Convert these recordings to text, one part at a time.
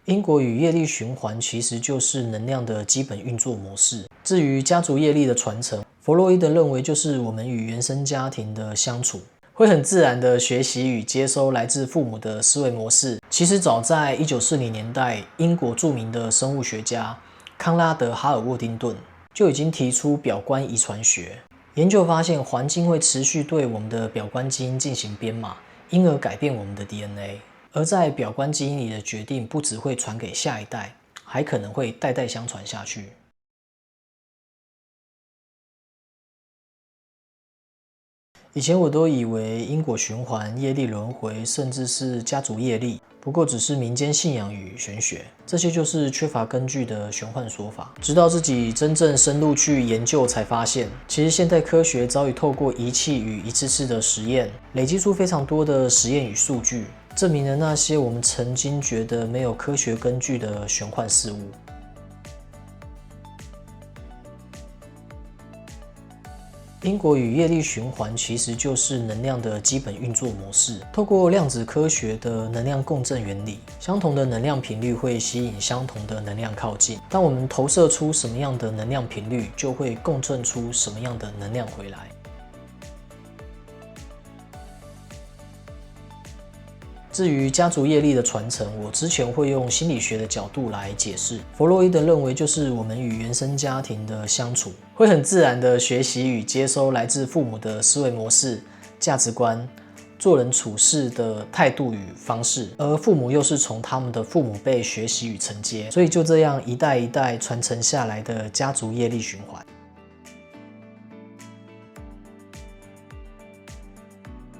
因果与业力循环其实就是能量的基本运作模式。至于家族业力的传承，弗洛伊德认为就是我们与原生家庭的相处，会很自然的学习与接收来自父母的思维模式。其实早在1940年代，英国著名的生物学家康拉德·哈尔沃丁顿就已经提出表观遗传学。研究发现，环境会持续对我们的表观基因进行编码，因而改变我们的 DNA。而在表观基因里的决定，不只会传给下一代，还可能会代代相传下去。以前我都以为因果循环、业力轮回，甚至是家族业力，不过只是民间信仰与玄学，这些就是缺乏根据的玄幻说法。直到自己真正深入去研究，才发现，其实现代科学早已透过仪器与一次次的实验，累积出非常多的实验与数据，证明了那些我们曾经觉得没有科学根据的玄幻事物。因果与业力循环其实就是能量的基本运作模式。透过量子科学的能量共振原理，相同的能量频率会吸引相同的能量靠近。当我们投射出什么样的能量频率，就会共振出什么样的能量回来。至于家族业力的传承，我之前会用心理学的角度来解释。弗洛伊德认为，就是我们与原生家庭的相处，会很自然的学习与接收来自父母的思维模式、价值观、做人处事的态度与方式，而父母又是从他们的父母辈学习与承接，所以就这样一代一代传承下来的家族业力循环。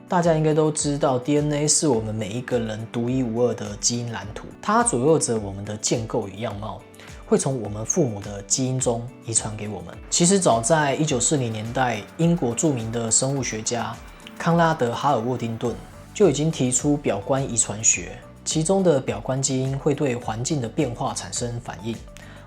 大家应该都知道 ，DNA 是我们每一个人独一无二的基因蓝图，它左右着我们的建构与样貌，会从我们父母的基因中遗传给我们。其实早在1940年代，英国著名的生物学家康拉德·哈尔沃丁顿就已经提出表观遗传学，其中的表观基因会对环境的变化产生反应，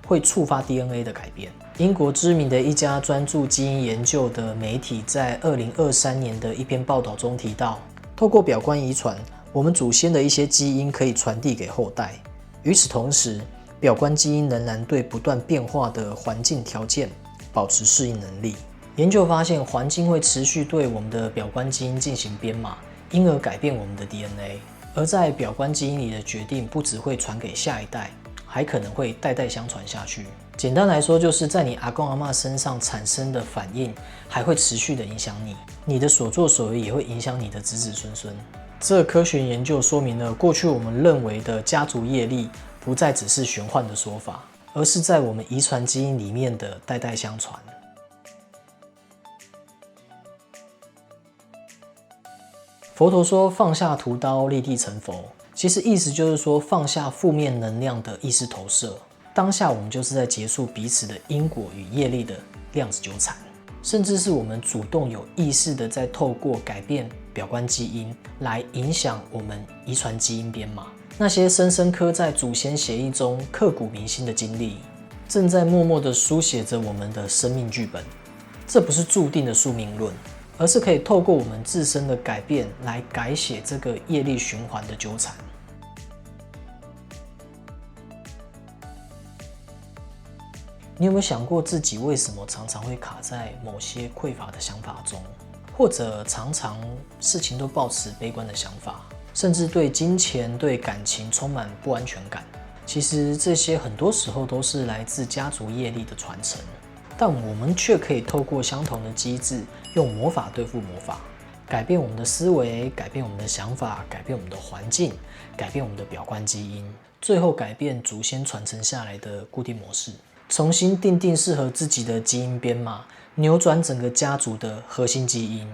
会触发 DNA 的改变。英国知名的一家专注基因研究的媒体在2023年的一篇报道中提到，透过表观遗传，我们祖先的一些基因可以传递给后代。与此同时，表观基因仍然对不断变化的环境条件保持适应能力。研究发现，环境会持续对我们的表观基因进行编码，因而改变我们的 DNA。而在表观基因里的决定，不只会传给下一代，还可能会代代相传下去。简单来说，就是在你阿公阿嬷身上产生的反应，还会持续的影响你，你的所作所为也会影响你的子子孙孙。这科学研究说明了，过去我们认为的家族业力，不再只是玄幻的说法，而是在我们遗传基因里面的代代相传。佛陀说放下屠刀，立地成佛，其实意思就是说放下负面能量的意识投射。当下我们就是在结束彼此的因果与业力的量子纠缠，甚至是我们主动有意识的在透过改变表观基因来影响我们遗传基因编码。那些深深刻在祖先血液中刻骨铭心的经历，正在默默的书写着我们的生命剧本。这不是注定的宿命论，而是可以透过我们自身的改变来改写这个业力循环的纠缠。你有没有想过自己为什么常常会卡在某些匮乏的想法中，或者常常事情都抱持悲观的想法，甚至对金钱、对感情充满不安全感？其实这些很多时候都是来自家族业力的传承，但我们却可以透过相同的机制，用魔法对付魔法，改变我们的思维，改变我们的想法，改变我们的环境，改变我们的表观基因，最后改变祖先传承下来的固定模式。重新定适合自己的基因编码，扭转整个家族的核心基因。